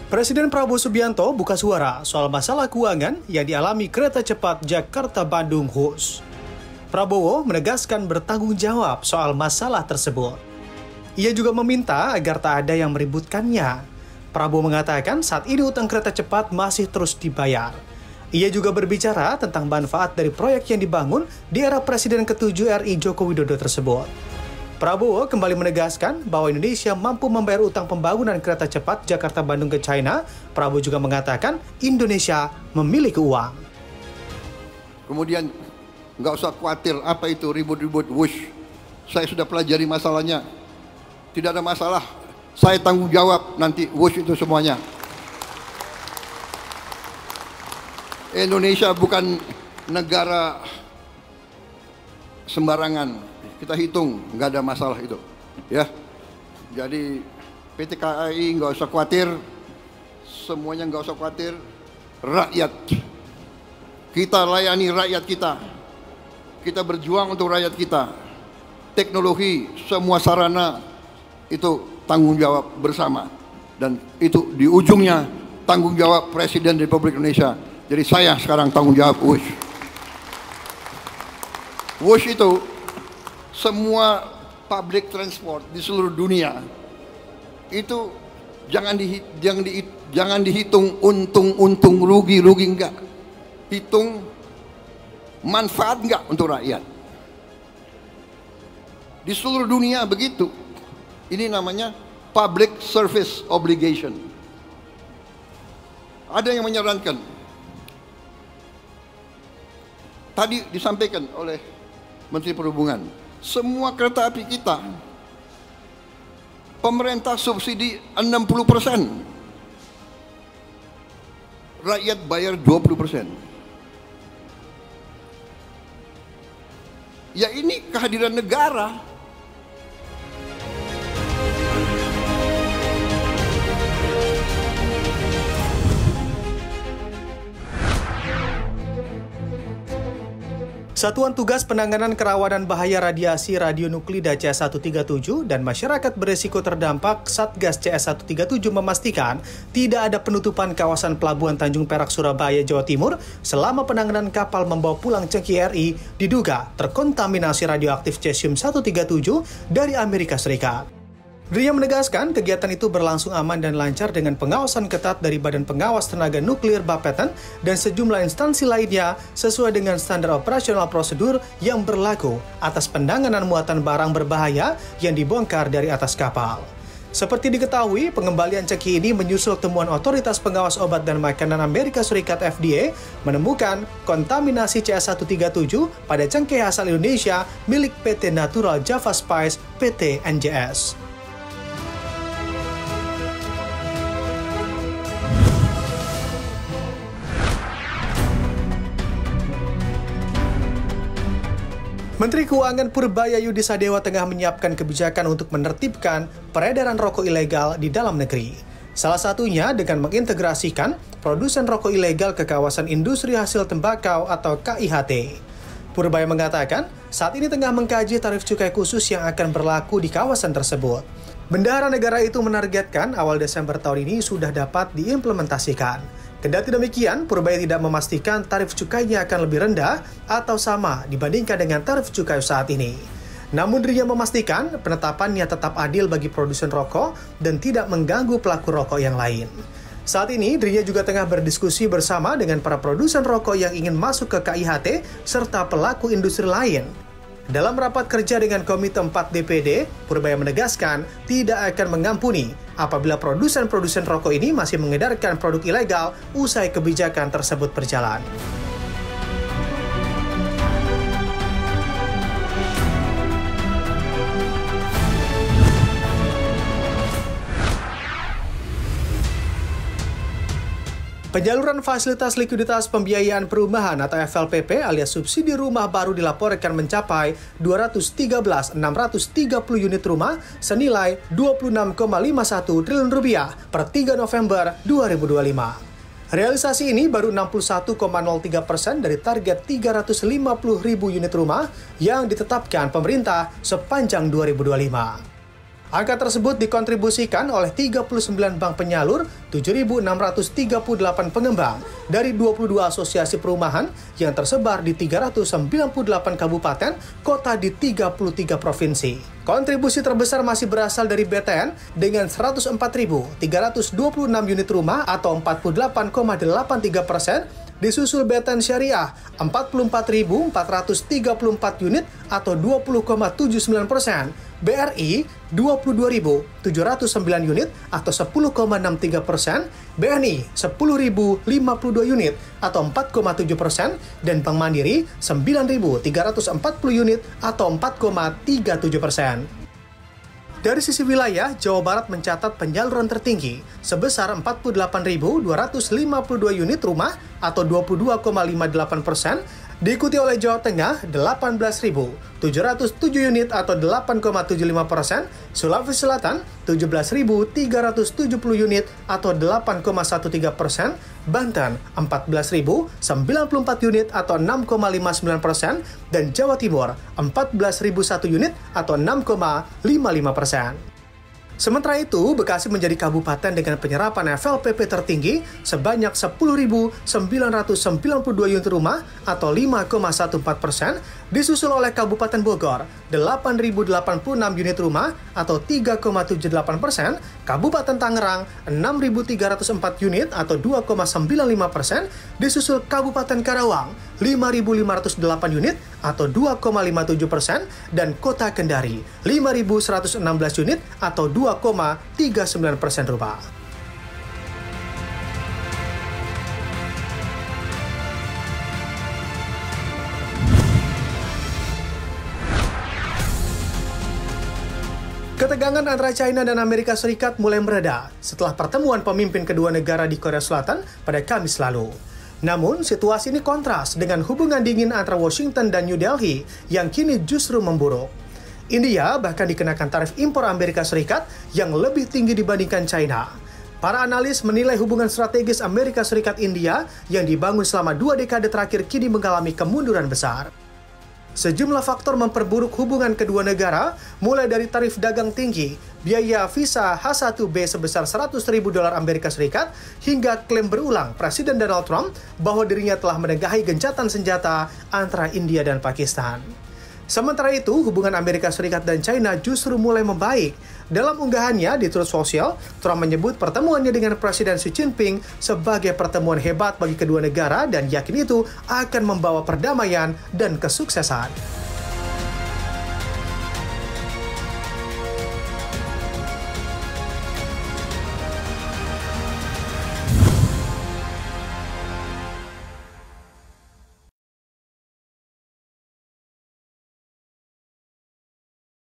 Presiden Prabowo Subianto buka suara soal masalah keuangan yang dialami kereta cepat Jakarta-Bandung HUS. Prabowo menegaskan bertanggung jawab soal masalah tersebut. Ia juga meminta agar tak ada yang meributkannya. Prabowo mengatakan saat ini utang kereta cepat masih terus dibayar. Ia juga berbicara tentang manfaat dari proyek yang dibangun di era Presiden ke-7 RI Joko Widodo tersebut. Prabowo kembali menegaskan bahwa Indonesia mampu membayar utang pembangunan kereta cepat Jakarta-Bandung ke China. Prabowo juga mengatakan Indonesia memiliki uang. Kemudian nggak usah khawatir apa itu ribut-ribut wush. Saya sudah pelajari masalahnya. Tidak ada masalah. Saya tanggung jawab nanti wush itu semuanya. Indonesia bukan negara sembarangan. Kita hitung, nggak ada masalah itu, ya. Jadi PT KAI nggak usah khawatir, semuanya nggak usah khawatir. Rakyat, kita layani rakyat kita. Kita berjuang untuk rakyat kita. Teknologi, semua sarana itu tanggung jawab bersama. Dan itu di ujungnya tanggung jawab Presiden Republik Indonesia. Jadi saya sekarang tanggung jawab WUSH. WUSH itu semua public transport di seluruh dunia itu jangan dihitung untung rugi enggak, hitung manfaat enggak untuk rakyat. Di seluruh dunia begitu. Ini namanya public service obligation. Ada yang menyarankan, tadi disampaikan oleh Menteri Perhubungan, semua kereta api kita pemerintah subsidi 60%, rakyat bayar 20%. Ya ini kehadiran negara. Satuan Tugas Penanganan Kerawanan Bahaya Radiasi Radionuklida CS137 dan masyarakat berisiko terdampak Satgas CS137 memastikan tidak ada penutupan kawasan Pelabuhan Tanjung Perak, Surabaya, Jawa Timur selama penanganan kapal membawa pulang cengkih RI diduga terkontaminasi radioaktif cesium-137 dari Amerika Serikat. Dirinya menegaskan kegiatan itu berlangsung aman dan lancar dengan pengawasan ketat dari Badan Pengawas Tenaga Nuklir Bapeten dan sejumlah instansi lainnya sesuai dengan standar operasional prosedur yang berlaku atas penanganan muatan barang berbahaya yang dibongkar dari atas kapal. Seperti diketahui, pengembalian cengkih ini menyusul temuan Otoritas Pengawas Obat dan Makanan Amerika Serikat FDA menemukan kontaminasi CS137 pada cengkih asal Indonesia milik PT Natural Java Spice PT NJS. Menteri Keuangan Purbayayudi Sadewa tengah menyiapkan kebijakan untuk menertibkan peredaran rokok ilegal di dalam negeri. Salah satunya dengan mengintegrasikan produsen rokok ilegal ke kawasan industri hasil tembakau atau KIHT. Purbaya mengatakan saat ini tengah mengkaji tarif cukai khusus yang akan berlaku di kawasan tersebut. Bendahara negara itu menargetkan awal Desember tahun ini sudah dapat diimplementasikan. Kendati demikian, Purbaya tidak memastikan tarif cukainya akan lebih rendah atau sama dibandingkan dengan tarif cukai saat ini. Namun dirinya memastikan penetapannya tetap adil bagi produsen rokok dan tidak mengganggu pelaku rokok yang lain. Saat ini, dirinya juga tengah berdiskusi bersama dengan para produsen rokok yang ingin masuk ke KIHT serta pelaku industri lain. Dalam rapat kerja dengan Komite 4 DPD, Purbaya menegaskan tidak akan mengampuni apabila produsen-produsen rokok ini masih mengedarkan produk ilegal usai kebijakan tersebut berjalan. Penyaluran fasilitas likuiditas pembiayaan perumahan atau FLPP alias subsidi rumah baru dilaporkan mencapai 213.630 unit rumah senilai Rp26,51 triliun per 3 November 2025. Realisasi ini baru 61,03% dari target 350.000 unit rumah yang ditetapkan pemerintah sepanjang 2025. Angka tersebut dikontribusikan oleh 39 bank penyalur, 7.638 pengembang dari 22 asosiasi perumahan yang tersebar di 398 kabupaten kota di 33 provinsi. Kontribusi terbesar masih berasal dari BTN dengan 104.326 unit rumah atau 48,83%, disusul BTN Syariah 44.434 unit atau 20,79%, BRI 22.709 unit atau 10,63%, BNI 10.052 unit atau 4,7%, dan Bank Mandiri 9.340 unit atau 4,37%. Dari sisi wilayah, Jawa Barat mencatat penyaluran tertinggi sebesar 48.252 unit rumah atau 22,58%, diikuti oleh Jawa Tengah 18.707 unit atau 8,75%, Sulawesi Selatan 17.370 unit atau 8,13%, Banten 14.094 unit atau 6,59%, dan Jawa Timur 14.001 unit atau 6,55%. Sementara itu, Bekasi menjadi kabupaten dengan penyerapan FLPP tertinggi sebanyak 10.992 unit rumah atau 5,14%, disusul oleh Kabupaten Bogor 8.086 unit rumah atau 3,78%, Kabupaten Tangerang 6.304 unit atau 2,95%, disusul Kabupaten Karawang 5.508 unit atau 2,57%, dan Kota Kendari 5.116 unit atau 2,39% rupiah. Ketegangan antara China dan Amerika Serikat mulai mereda setelah pertemuan pemimpin kedua negara di Korea Selatan pada Kamis lalu. Namun, situasi ini kontras dengan hubungan dingin antara Washington dan New Delhi yang kini justru memburuk. India bahkan dikenakan tarif impor Amerika Serikat yang lebih tinggi dibandingkan China. Para analis menilai hubungan strategis Amerika Serikat-India yang dibangun selama 2 dekade terakhir kini mengalami kemunduran besar. Sejumlah faktor memperburuk hubungan kedua negara, mulai dari tarif dagang tinggi, biaya visa H-1B sebesar $100.000 Amerika Serikat, hingga klaim berulang Presiden Donald Trump bahwa dirinya telah menengahi gencatan senjata antara India dan Pakistan. Sementara itu, hubungan Amerika Serikat dan China justru mulai membaik. Dalam unggahannya di Truth Social, Trump menyebut pertemuannya dengan Presiden Xi Jinping sebagai pertemuan hebat bagi kedua negara dan yakin itu akan membawa perdamaian dan kesuksesan.